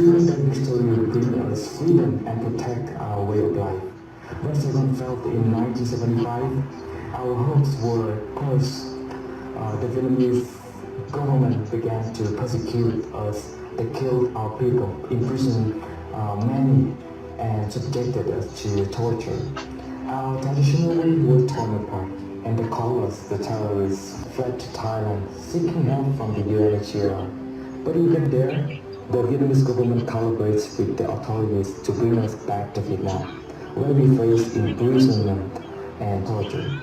feeling that history will bring us freedom and protect our way of life. When Saigon fell in 1975, our hopes were crushed. The Vietnamese government began to persecute us. They killed our people, imprisoned many, and subjected us to torture. Our traditional way was torn apart, and they called us the terrorists, fled to Thailand, seeking help from the UNHCR. But even there, the Vietnamese government collaborates with the authorities to bring us back to Vietnam, where we face imprisonment and torture.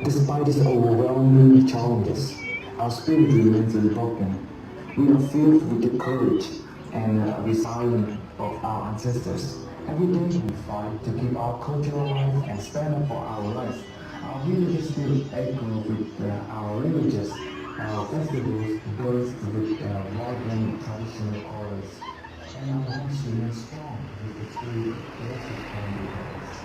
Despite these overwhelming challenges, our spirit remains unbroken. We are filled with the courage and resilience of our ancestors. Every day we fight to keep our culture alive and stand up for our rights. Our villages still echo with our religious festivals, burst with vibrant traditional colors, and our hearts remain strong with the spirit of blessed convicts.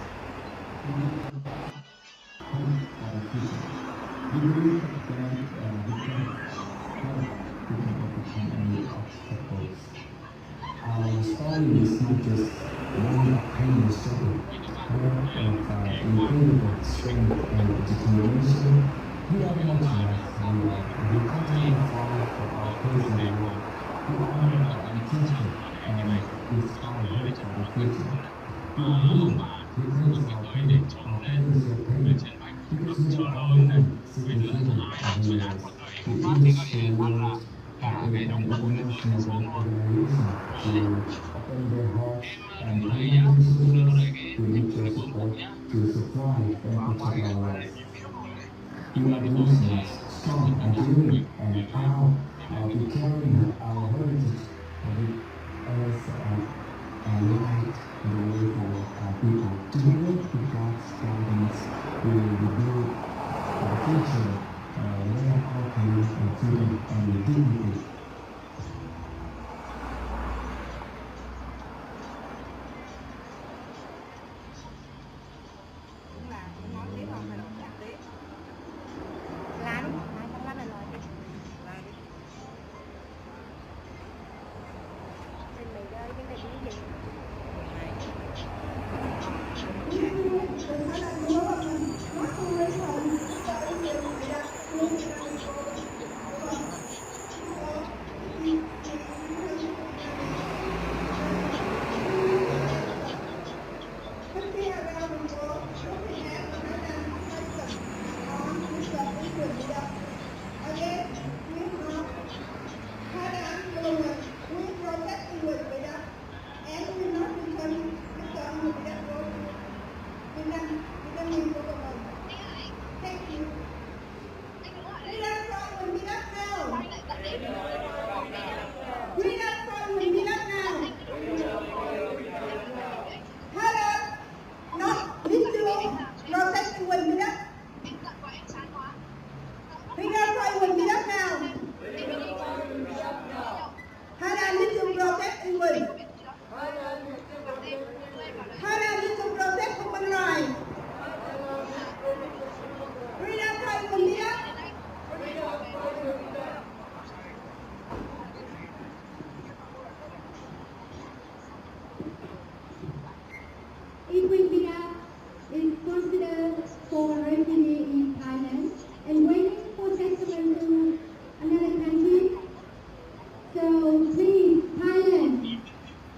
We believe that we can overcome any obstacles. Our story is not just one of pain and struggle, but of incredible strength and determination. We are motivated. We continue to fight for our place in the world. We honor our ancestors and inspire hope for the future. We are here because our parents are pain, because we are all men seeking freedom and realize we each share words and international organization to open their hearts and communities to reach their support to survive and protect our rights. We are Muslims, strong and daring and proud to carry our heritage with us and light the way for our people. Together with God's guidance, we will rebuild our future where all can live in freedom and dignity. Quynh Buon Dap is considered for refugee in Thailand and waiting for settlement to another country. So please, Thailand,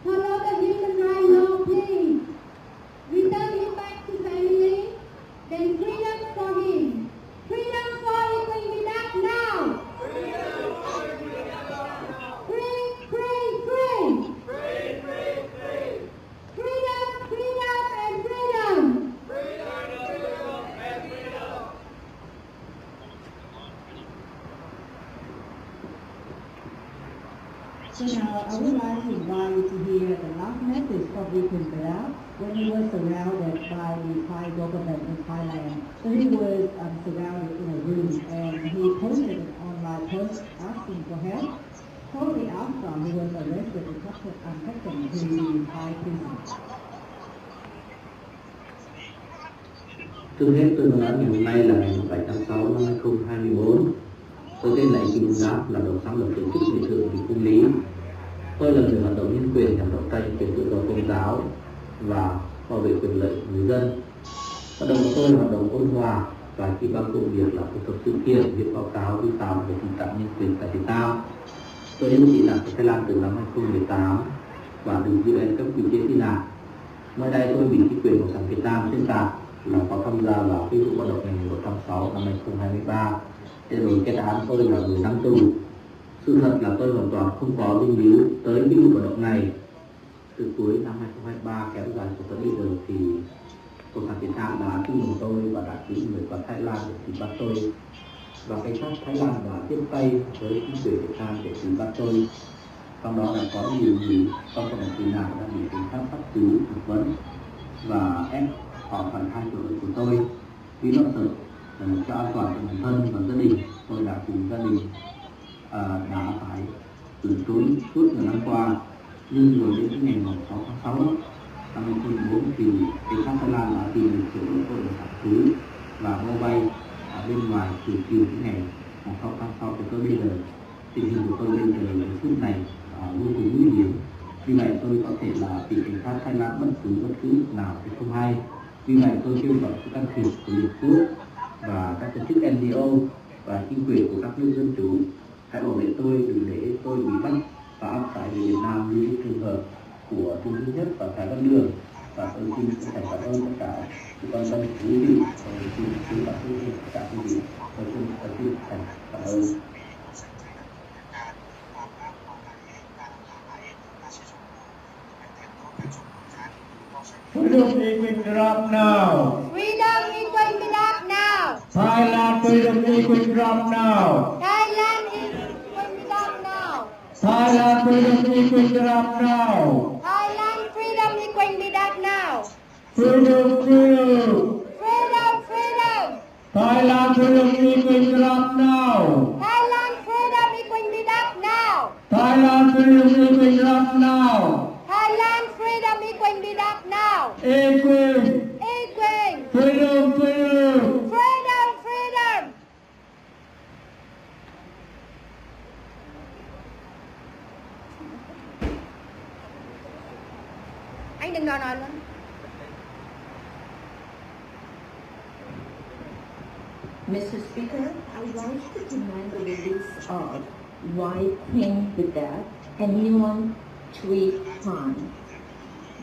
follow the human rights law, please. Return him back to family, then freedom for him. Freedom for Quynh Buon Dap now. Free, free, free. So now I would like to invite you to hear the last message from Quynh Buon Dap when he was surrounded by the Thai government in Thailand. So he was surrounded in a room and he posted an online post asking for help. Shortly after, he was arrested and taken to the Thai prison. Trước hết tôi muốn nói ngày hôm nay là ngày 7 tháng 6 năm 2024. Tôi tên là Quynh Buon Dap, là đồng sáng lập tổ chức Việt Thượng vì Công lý. Tôi là người hoạt động nhân quyền nhằm đấu tranh quyền tự do tôn giáo và bảo vệ quyền lợi của người dân. Hoạt động của tôi là hoạt động ôn hòa và khi bao công việc là phối hợp sự kiện việc báo cáo vi phạm về tình trạng nhân quyền tại Việt Nam. Tôi đến tị nạn tại Thái Lan từ năm 2018 và được UN cấp quy chế tị nạn. Mới đây tôi bị chính quyền Cộng sản Việt Nam xuyên tạc là có tham gia vào cái vụ bạo động ngày 1/6 năm 2023 để rồi kết án tôi là 10 năm tù. Sự thật là tôi hoàn toàn không có dính líu tới cái vụ bạo động này. Từ cuối năm 2023 kéo dài cho tới bây giờ thì Cộng sản Việt Nam đã truy lùng tôi và đã cử người qua Thái Lan để tìm bắt tôi, và cảnh sát Thái Lan đã tiếp tay với chính quyền Việt Nam để tìm bắt tôi. Trong đó đã có nhiều người trong cộng đồng tị nạn đã bị cảnh sát bắt giữ, thẩm vấn và ép họ phải khai tội lỗi của tôi. Vì lo sợ cho an toàn cho bản thân và gia đình, tôi đã cùng gia đình đã phải từ trốn suốt nhiều năm qua. Nhưng rồi đến cái ngày 6 tháng 6 năm 2014 thì cảnh sát Thái Lan đã tìm được chỗ tôi ở tạm trú và bao vây ở bên ngoài từ chiều đến ngày 6 tháng 6 thì tôi bây giờ tình hình của tôi bây giờ đến phút này vô cùng nguy hiểm. Vì vậy tôi có thể là bị cảnh sát Thái Lan bất cứ lúc nào thì không hay. Vì vậy tôi kêu gọi sự can thiệp của Liên Hợp Quốc và các tổ chức NGO và chính quyền của các nước dân chủ hãy bảo vệ tôi đừng để tôi bị bắt và áp tải về Việt Nam như trường hợp của Trung Thứ Nhất và Thái Văn Đường. Và tôi xin cảm ơn tất cả sự quan tâm của quý vị. Tôi xin cảm ơn tất cả quý vị. Tôi xin cảm ơn. Freedom in Quynh now. Freedom in Quynh Buon Dap now. Thailand freedom in Quynh Buon now. Thailand is Quynh Buon now. Thailand freedom in Quynh Buon now. Thailand freedom in Quynh Buon now. Freedom, freedom. Freedom, freedom. Thailand freedom in Quynh Buon now. Thailand freedom in Quynh Buon now. Thailand freedom in Quynh Buon now. Thailand freedom in Quynh Buon now. Equal. Equal. Freedom, freedom. Freedom, freedom. Anh đừng nói luôn. Mr. Speaker, I would like to demand the release of Quynh Buon Dap and Yuan Klin.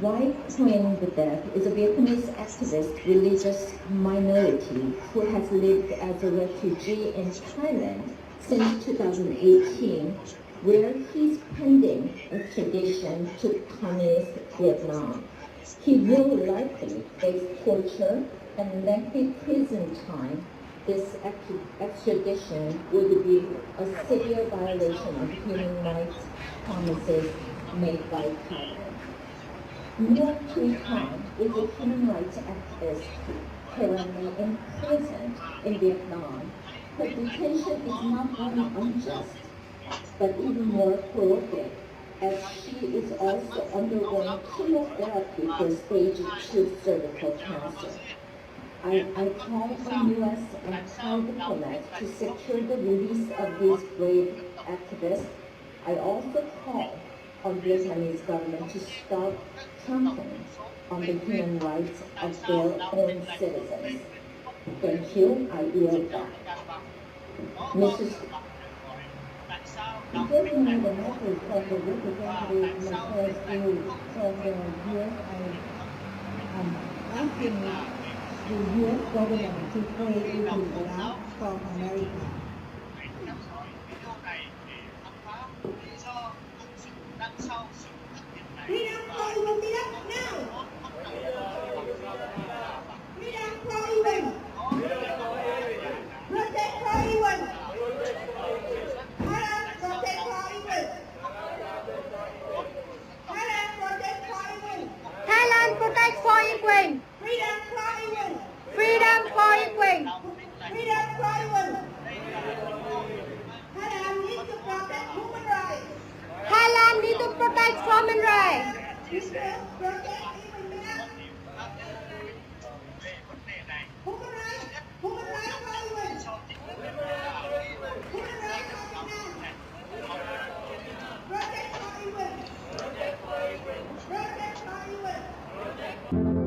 Quynh Buon Dap is a Vietnamese activist religious minority who has lived as a refugee in Thailand since 2018, where he's pending extradition to communist Vietnam. He will likely face torture and lengthy prison time. This extradition would be a severe violation of human rights promises made by Thailand. Yuan Klin Kiang is a human rights activist currently imprisoned in Vietnam. Her detention is not only unjust, but even more horrific, as she is also undergoing chemotherapy for stage 2 cervical cancer. I call on U.S. and Thai diplomats to secure the release of these brave activists. I also call on Vietnamese government to stop trampling on the human rights of their own citizens. Thank you. I yield back. Mrs. Taking the message from the representative Matthias from the U.S., I'm asking the U.S. government to pay $80 from America. Freedom for Quynh Buon Dap now. Freedom for Quynh. Protect for Quynh. Thailand protect for Quynh. Thailand protect for Quynh. Thailand protect for Quynh. Freedom for Quynh. Freedom for Quynh. Freedom for Quynh. Thailand needs to protect human rights. Thailand needs to protect human rights. Protect you.